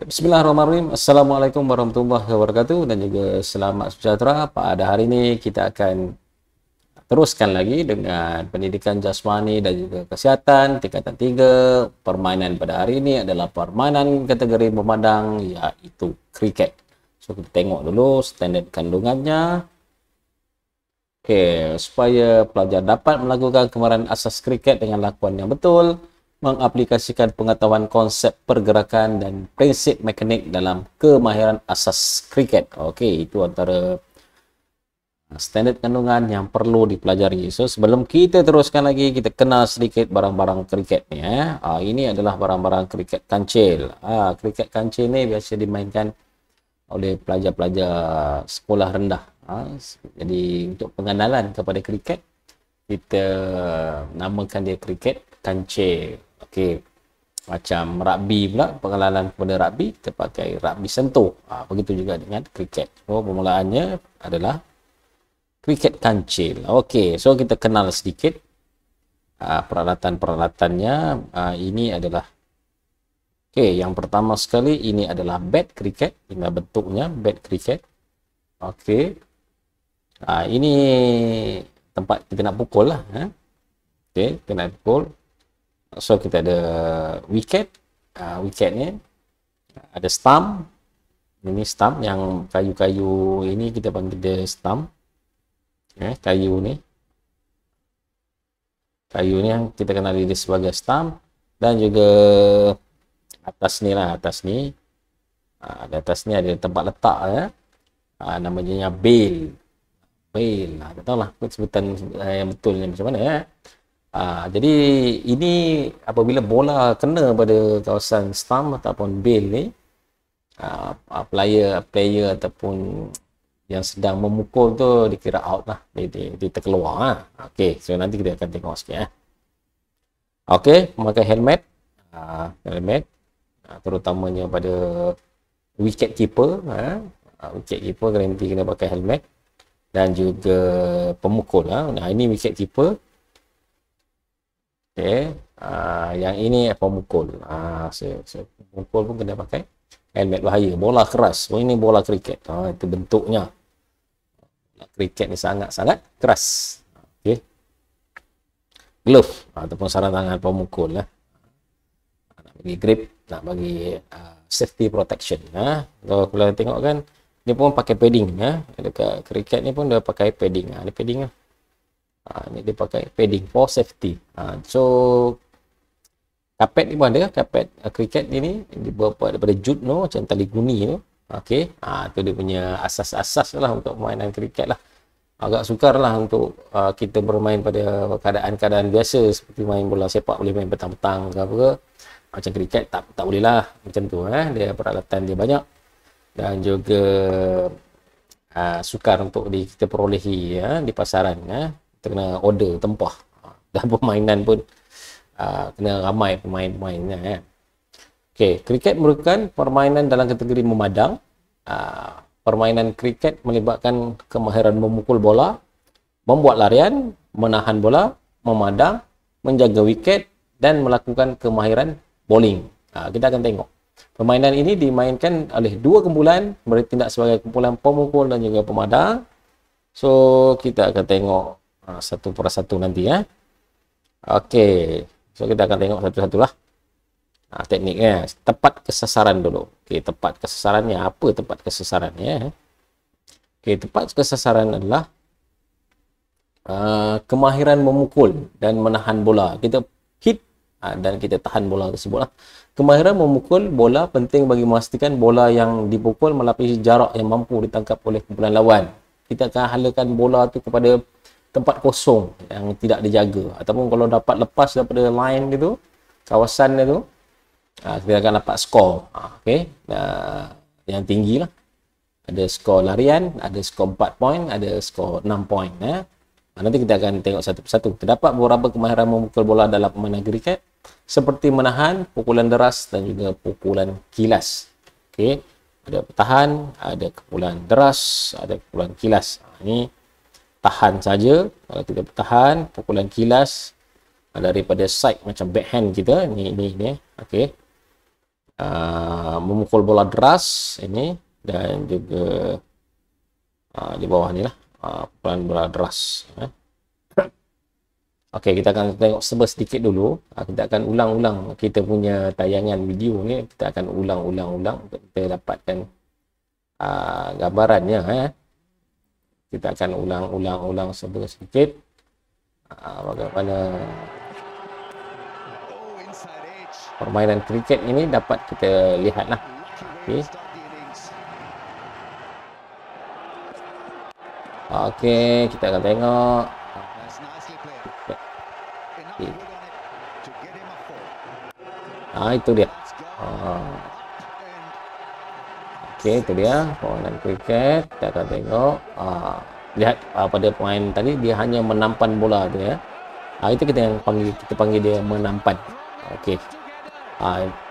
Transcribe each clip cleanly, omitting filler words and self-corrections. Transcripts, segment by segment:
Bismillahirrahmanirrahim. Assalamualaikum warahmatullahi wabarakatuh dan juga selamat sejahtera. Pada hari ini kita akan teruskan lagi dengan pendidikan jasmani dan juga kesihatan tingkatan 3. Permainan pada hari ini adalah permainan kategori memandang, iaitu kriket. So kita tengok dulu standard kandungannya. Okey, supaya pelajar dapat melakukan kemahiran asas kriket dengan lakuan yang betul, mengaplikasikan pengetahuan konsep pergerakan dan prinsip mekanik dalam kemahiran asas kriket. Okey, itu antara standard kandungan yang perlu dipelajari. So, sebelum kita teruskan lagi, kita kenal sedikit barang-barang kriket ni. Ini adalah barang-barang kriket kancil. Kriket kancil ni biasa dimainkan oleh pelajar-pelajar sekolah rendah. Jadi, untuk pengenalan kepada kriket, kita namakan dia kriket kancil. Okey, macam rugby pula, pengenalan kepada rugby, kita pakai rugby sentuh. Begitu juga dengan kriket. So, permulaannya adalah kriket kancil. Okey, so kita kenal sedikit peralatan-peralatannya. Ini adalah, okey, yang pertama sekali ini adalah bat kriket. Ini bentuknya bat kriket. Okey, ini tempat kita nak pukul lah. Okey, kita nak pukul. So kita ada wicket. Wicket ni ada stump. Ini stump yang kayu-kayu ini kita panggil dia stump. Kayu ni yang kita kenal dia sebagai stump. Dan juga atas ni lah, atas ni di atas ni ada tempat letak namanya bail. Tak tahulah sebutan yang betulnya macam mana. Jadi ini apabila bola kena pada kawasan stump ataupun bail ni, player ataupun yang sedang memukul tu dikira out lah, dia terkeluar. Okey, so nanti kita akan tengok sikit. Okey, memakai helmet, terutamanya pada wicket keeper. Wicket keeper kena pakai helmet, dan juga pemukul. Nah, ini wicket keeper. Okey, yang ini pemukul. Pemukul pun kena pakai helmet, bahaya. Bola keras. Ini bola kriket. Itu bentuknya. Bola kriket ni sangat-sangat keras. Okey. Glove ataupun sarung tangan pemukul lah. Nak bagi grip, nak bagi safety protection. Kalau kita tengok kan, dia pun pakai padding. Dekat kriket ni pun dia pakai padding. Ini padding lah. Ini dia pakai padding for safety. So kapet ni pun ada. Kapet kriket ni dibuat daripada jute macam tali guni tu. Okey, tu dia punya asas-asas lah untuk permainan kriket lah. Agak sukar lah untuk kita bermain pada keadaan-keadaan biasa, seperti main bola sepak boleh main petang-petang ke apa ke. Macam kriket tak boleh lah macam tu. Dia peralatan dia banyak, dan juga sukar untuk kita perolehi di pasaran. Kita kena order tempah, dan permainan pun kena ramai pemain-pemainnya. Okey, kriket merupakan permainan dalam kategori memandang. Permainan kriket melibatkan kemahiran memukul bola, membuat larian, menahan bola, memandang, menjaga wiket, dan melakukan kemahiran bowling. Kita akan tengok. Permainan ini dimainkan oleh dua kumpulan, bertindak sebagai kumpulan pemukul dan juga pemandang. So, kita akan tengok satu persatu nanti. Okey, so kita akan tengok satu-satulah. Tekniknya, tepat kesasaran dulu. Okey, tepat kesasarannya. Apa tepat kesasarannya? Okey, tepat kesasaran adalah kemahiran memukul dan menahan bola. Kita hit dan kita tahan bola tersebut lah. Kemahiran memukul bola penting bagi memastikan bola yang dipukul melapisi jarak yang mampu ditangkap oleh kumpulan lawan. Kita akan halakan bola tu kepada tempat kosong yang tidak dijaga, ataupun kalau dapat lepas daripada line itu, kawasan itu, kita akan dapat skor. Okey, yang tinggi lah. Ada skor larian, ada skor 4 poin, ada skor 6 poin. Nanti kita akan tengok satu persatu. Terdapat beberapa kemahiran memukul bola dalam permainan kriket, seperti menahan, pukulan deras, dan juga pukulan kilas. Okey, ada tahan, ada pukulan deras, ada pukulan kilas. Ini tahan saja. Kalau kita bertahan, pukulan kilas daripada side macam backhand kita ni. Okey, memukul bola deras ini, dan juga di bawah ni lah, pukulan bola deras. Okey, kita akan tengok sedikit dulu. Kita akan ulang-ulang kita punya tayangan video ni. Kita akan ulang-ulang untuk kita dapatkan gambarannya. Kita akan ulang-ulang sedikit. Bagaimana permainan kriket ini dapat kita lihatlah. Okey. Okey, kita akan tengok. Itu dia. Okey, itu dia permainan kriket. Kita akan tengok. Lihat pada pemain tadi dia hanya menampan bola tu ya. Itu kita panggil dia menampan. Okey.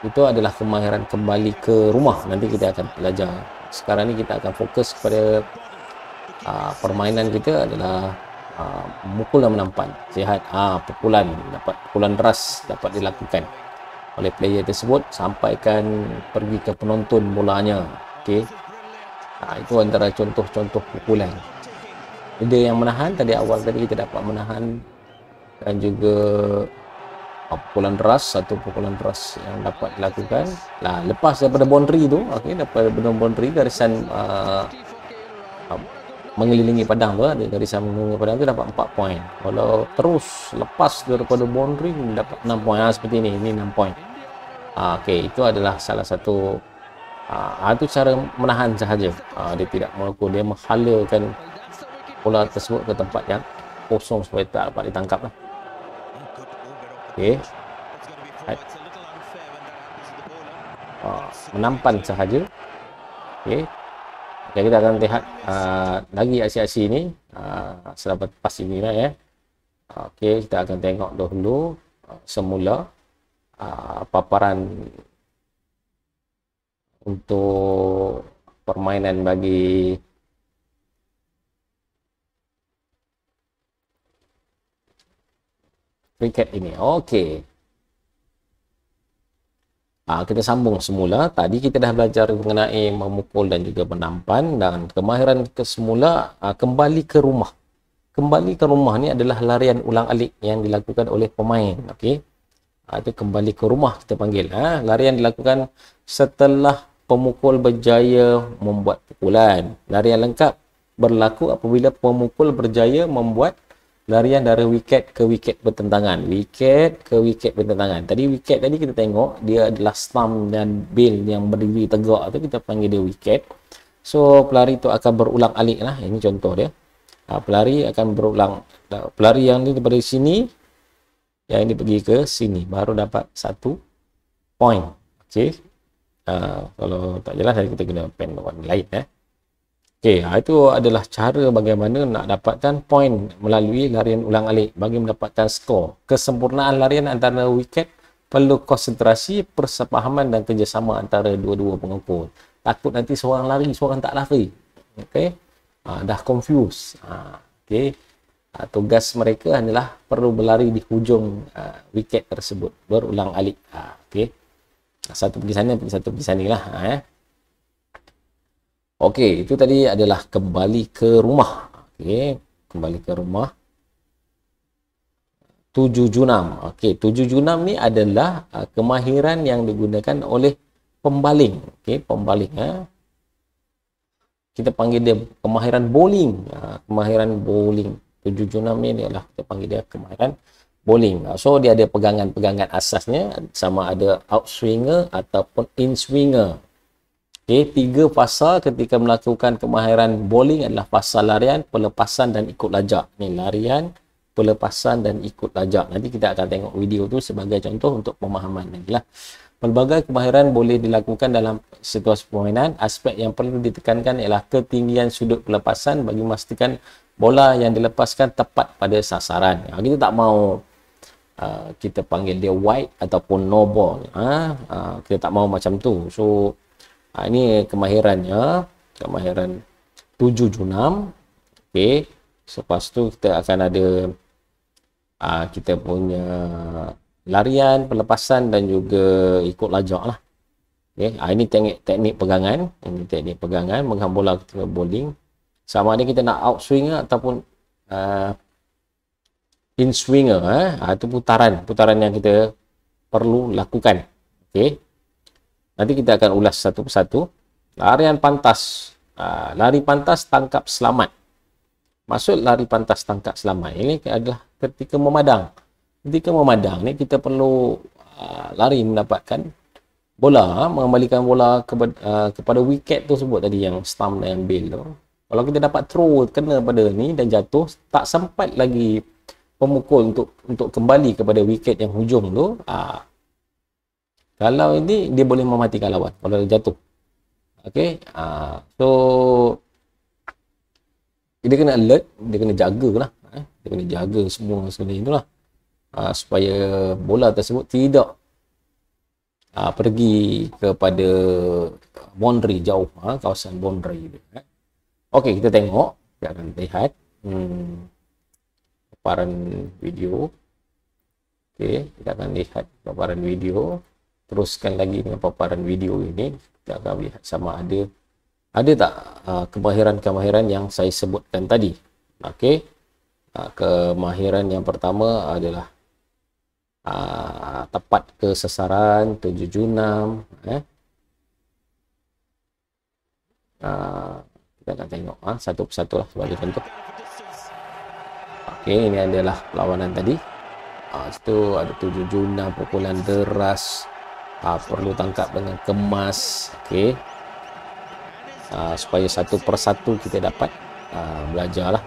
Itu adalah kemahiran kembali ke rumah. Nanti kita akan belajar. Sekarang ni kita akan fokus kepada permainan kita adalah memukul dan menampan. Sihat. Pukulan deras dapat dilakukan oleh player tersebut sampaikan pergi ke penonton bolanya. Okey. Itu antara contoh-contoh pukulan. Dia yang menahan tadi awal tadi kita dapat menahan, dan juga pukulan deras, satu pukulan deras yang dapat dilakukan. Lepas daripada boundary tu, okey, daripada boundary garisan mengelilingi padang tu, garisan mengelilingi padang tu dapat 4 poin. Kalau terus lepas daripada boundary dapat 6 poin. Seperti ini 6 poin. Okey, itu adalah salah satu itu cara menahan sahaja. Dia tidak melakukan, dia menghalakan bola tersebut ke tempat yang kosong supaya tak dapat ditangkap lah. Okey. Menampan sahaja. Okey. Okay, kita akan lihat lagi aksi-aksi ini selepas lepas ini lah ya. Okey, kita akan tengok dahulu semula paparan untuk permainan bagi kriket ini. Okey. Kita sambung semula. Tadi kita dah belajar mengenai memukul dan juga menampan, dan kemahiran kesemula kembali ke rumah. Kembali ke rumah ni adalah larian ulang-alik yang dilakukan oleh pemain. Okey. Itu kembali ke rumah kita panggil. Larian dilakukan setelah pemukul berjaya membuat pukulan. Larian lengkap berlaku apabila pemukul berjaya membuat larian dari wiket ke wiket bertentangan. Wiket ke wiket bertentangan. Tadi wiket tadi kita tengok dia adalah stump dan bil yang berdiri tegak tu, kita panggil dia wiket. So pelari tu akan berulang-alik lah. Ini contoh dia. Pelari akan berulang. Pelari yang ni daripada sini, yang ini pergi ke sini, baru dapat 1 point. Okey. Kalau tak jelas kita guna pen warna lain. Okey, itu adalah cara bagaimana nak dapatkan poin melalui larian ulang-alik bagi mendapatkan skor. Kesempurnaan larian antara wiket perlu konsentrasi, persepahaman dan kerjasama antara dua-dua pengukul. Takut nanti seorang lari, seorang tak lari. Okey. Dah confuse. Okey. Tugas mereka hanyalah perlu berlari di hujung wiket tersebut berulang-alik. Okey. Satu pergi sana, satu pergi sana lah. Okey, itu tadi adalah kembali ke rumah. Okey, kembali ke rumah. 7 junam. Okey, 7 junam ni adalah kemahiran yang digunakan oleh pembaling. Okey, pembaling. Kita panggil dia kemahiran bowling. Kemahiran bowling. 7 junam ni adalah kita panggil dia kemahiran bowling. So, dia ada pegangan-pegangan asasnya. Sama ada outswinger ataupun inswinger. Okay, 3 fasa ketika melakukan kemahiran bowling adalah fasa larian, pelepasan dan ikut lajak. Ni larian, pelepasan dan ikut lajak. Nanti kita akan tengok video tu sebagai contoh untuk pemahaman lagi lah. Pelbagai kemahiran boleh dilakukan dalam situasi permainan. Aspek yang perlu ditekankan ialah ketinggian sudut pelepasan bagi memastikan bola yang dilepaskan tepat pada sasaran. Kita tak mau kita panggil dia wide ataupun no ball. Kita tak mau macam tu. So ini kemahirannya, kemahiran 7 junam. Okey, selepas tu kita akan ada kita punya larian, pelepasan dan juga ikut lajak lah. Okay. Ini teknik pegangan. Ini teknik pegangan mengham bola ketika bowling. Sama ada kita nak out swinger ataupun in swinger. Itu putaran yang kita perlu lakukan. Okay. Nanti kita akan ulas satu persatu. Larian pantas. Lari pantas, tangkap selamat. Maksud lari pantas, tangkap selamat ini adalah ketika memadang. Ketika memadang ni kita perlu lari mendapatkan bola, mengembalikan bola kepada wiket tu sebut tadi, yang stump dan yang bail tu. Kalau kita dapat throw kena pada ni dan jatuh, tak sempat lagi pemukul untuk kembali kepada wiket yang hujung tu. Kalau ini dia boleh mematikan lawan kalau dia jatuh. Okey. So dia kena alert, dia kena jagalah. Dia kena jaga semua sekali itulah. Supaya bola tersebut tidak pergi kepada boundary jauh, kawasan boundary. Okey, kita tengok, kita akan lihat paparan video. Okey, kita akan lihat paparan video. Teruskan lagi dengan paparan video ini, kita akan lihat sama ada tak kemahiran-kemahiran yang saya sebutkan tadi. Okey, kemahiran yang pertama adalah tepat ke sasaran 776. Kita akan tengok satu persatu lah sebagai contoh. Okey, ini adalah perlawanan tadi. Itu ada 776, pukulan deras, perlu tangkap dengan kemas. Okey, supaya satu persatu kita dapat belajarlah.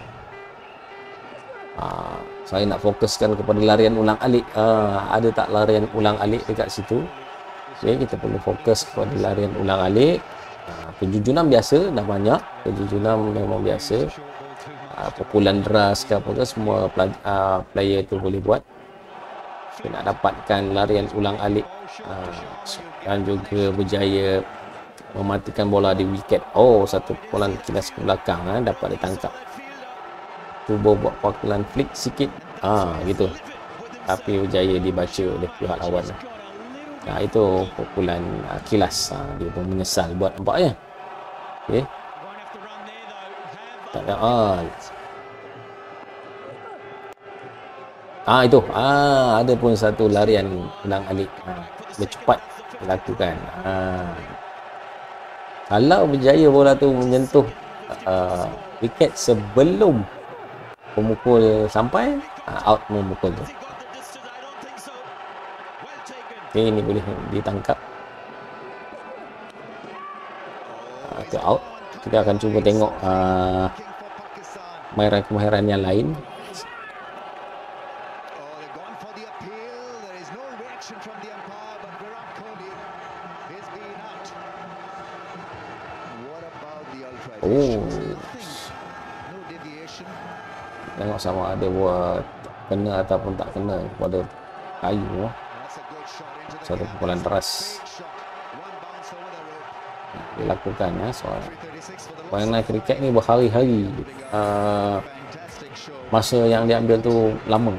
Saya nak fokuskan kepada larian ulang alik. Ada tak larian ulang alik dekat situ? Okay, kita perlu fokus kepada larian ulang alik. 776 biasa, dah banyak. 776 memang biasa. Pukulan deras ke apa ke, semua player tu boleh buat. Kita nak dapatkan larian ulang alik dan juga berjaya mematikan bola di wiket. Satu pukulan kilas ke belakang dapat ditangkap. Cuba buat pukulan flick sikit, gitu, tapi berjaya dibaca oleh pihak lawan. Itu pukulan kilas. Dia pun menyesal buat, nampaknya. Okey, tak ada itu ada pun satu larian ulang alik bercepat dilakukan. Kalau berjaya bola tu menyentuh wiket sebelum pemukul sampai, out memukul tu. Okay, ini boleh ditangkap. Itu out. Kita akan cuba tengok kemahiran yang lain. Tengok sama ada buat kena ataupun tak kena pada kayu. Satu pukulan deras dilakukan soal permainan kriket ni berhari-hari. Masa yang diambil tu lama.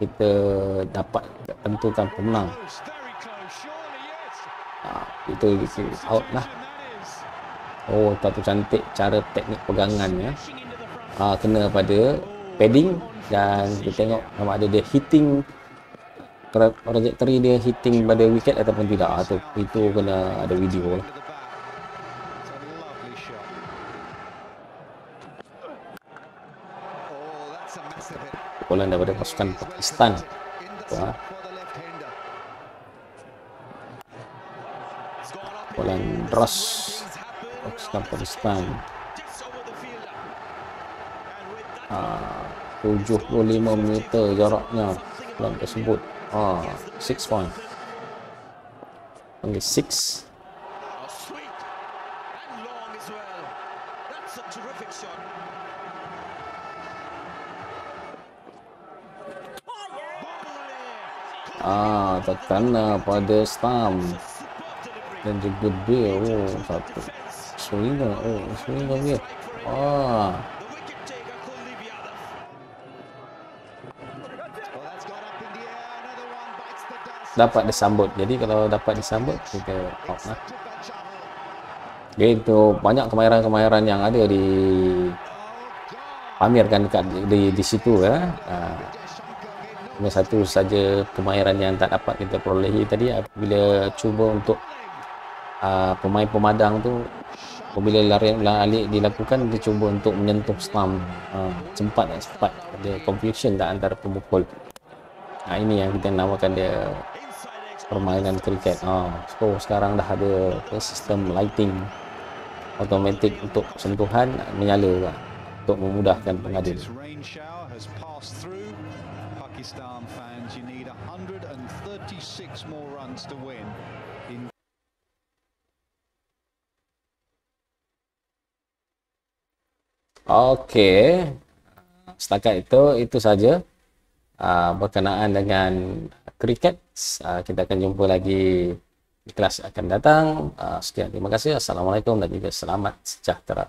Kita dapat tentukan pemenang. Itu out lah. Satu cantik cara teknik pegangan ya. Kena pada padding, dan kita tengok sama ada dia hitting, trajectory dia hitting pada wiket ataupun tidak. Itu kena ada video lah. Pukulan daripada pasukan Pakistan. Pukulan deras pasukan Pakistan. 75 meter jaraknya pukulan tersebut. 6 point. Only 6. Terkena pada stump dan juga bail. Satu swinger. Swinger dia. dapat disambut. Jadi kalau dapat disambut kita out lah. Gitu, banyak kemahiran-kemahiran yang ada di pamerkan dekat di situ ya. Cuma satu saja kemahiran yang tak dapat kita perolehi tadi bila cuba untuk pemain pemadang tu apabila larian ulang alik dilakukan, dia cuba untuk menyentuh stump cepat ada confusion tak antara pemukul. Ini yang kita namakan dia permainan kriket. So sekarang dah ada sistem lighting automatik untuk sentuhan menyala untuk memudahkan pengadil. Pakistan fans, you need 136 more runs to win. Okey, setakat itu saja berkenaan dengan kriket. Kita akan jumpa lagi di kelas akan datang. Sekian, terima kasih. Assalamualaikum dan juga selamat sejahtera.